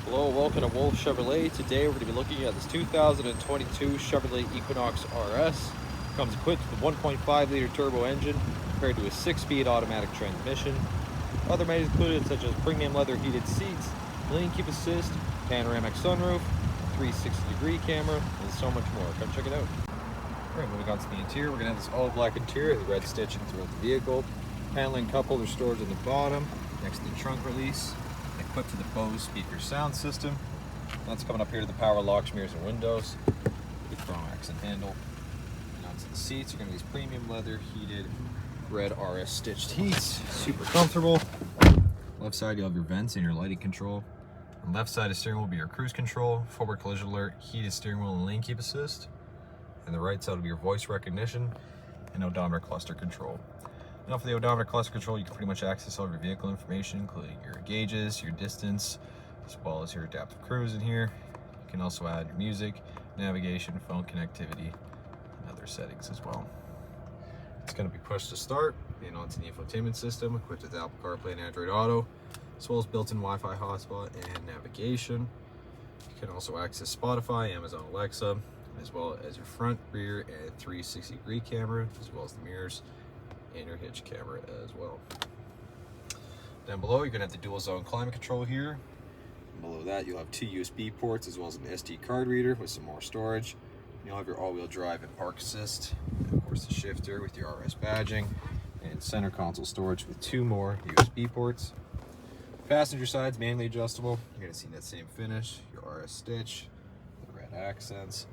Hello, welcome to Wolfe Chevrolet. Today we're going to be looking at this 2022 Chevrolet Equinox RS. Comes equipped with a 1.5 liter turbo engine paired to a 6-speed automatic transmission. Other amenities included such as premium leather heated seats, lane keep assist, panoramic sunroof, 360-degree camera, and so much more. Come check it out. Alright, moving on to the interior, we're going to have this all black interior with red stitching throughout the vehicle. Paneling cup holder storage on the bottom, next to the trunk release. Equipped to the Bose speaker sound system. That's coming up here to the power locks, mirrors, and windows. The chrome accent handle. And onto the seats, you're going to use premium leather heated red RS stitched heats. Super comfortable. Left side, you'll have your vents and your lighting control. On the left side of the steering wheel will be your cruise control, forward collision alert, heated steering wheel, and lane keep assist. And the right side will be your voice recognition and odometer cluster control. Now for the odometer cluster control, you can pretty much access all of your vehicle information, including your gauges, your distance, as well as your adaptive cruise in here. You can also add your music, navigation, phone connectivity, and other settings as well. It's going to be push to start and onto the infotainment system, equipped with Apple CarPlay and Android Auto, as well as built-in Wi-Fi hotspot and navigation. You can also access Spotify, Amazon Alexa, as well as your front, rear, and 360-degree camera, as well as the mirrors and your hitch camera as well. Down below, you're going to have the dual zone climate control here. And below that, you'll have 2 USB ports as well as an SD card reader with some more storage. You'll have your all-wheel drive and park assist, and of course the shifter with your RS badging, and center console storage with 2 more USB ports. Passenger side's manually adjustable. You're going to see that same finish, your RS stitch, the red accents.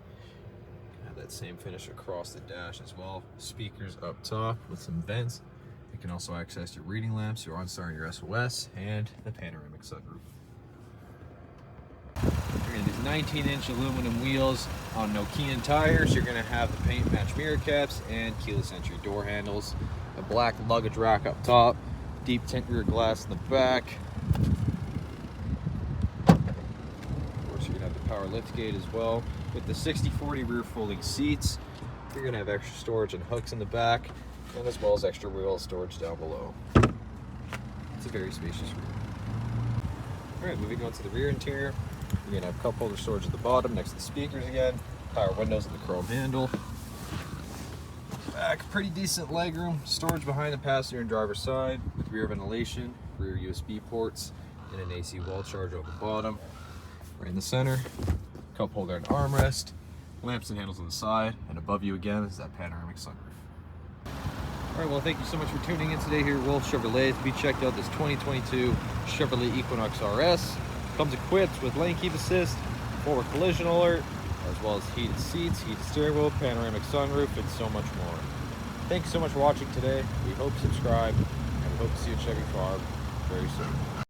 That same finish across the dash as well. Speakers up top with some vents. You can also access your reading lamps, your OnStar and your SOS, and the panoramic sunroof. You're going to do 19-inch aluminum wheels on Nokian tires. You're going to have the paint match mirror caps and keyless entry door handles. A black luggage rack up top, deep tint rear glass in the back. Of course, you're going to have the power lift gate as well. With the 60/40 rear folding seats, you're going to have extra storage and hooks in the back, and as well as extra wheel storage down below. It's a very spacious rear. Alright, moving on to the rear interior, you're going to have cup holder storage at the bottom next to the speakers again, power windows and the chrome handle. Back, pretty decent legroom, storage behind the passenger and driver's side, with rear ventilation, rear USB ports, and an AC wall charger on the bottom. Right in the center, cup holder and armrest, lamps and handles on the side, and above you again is that panoramic sunroof. Alright, well thank you so much for tuning in today here at Wolfe Chevrolet. We checked out this 2022 Chevrolet Equinox RS. Comes equipped with lane keep assist, forward collision alert, as well as heated seats, heated steering wheel, panoramic sunroof, and so much more. Thanks so much for watching today. We hope you subscribe, and we hope to see you at Chevy Farm very soon.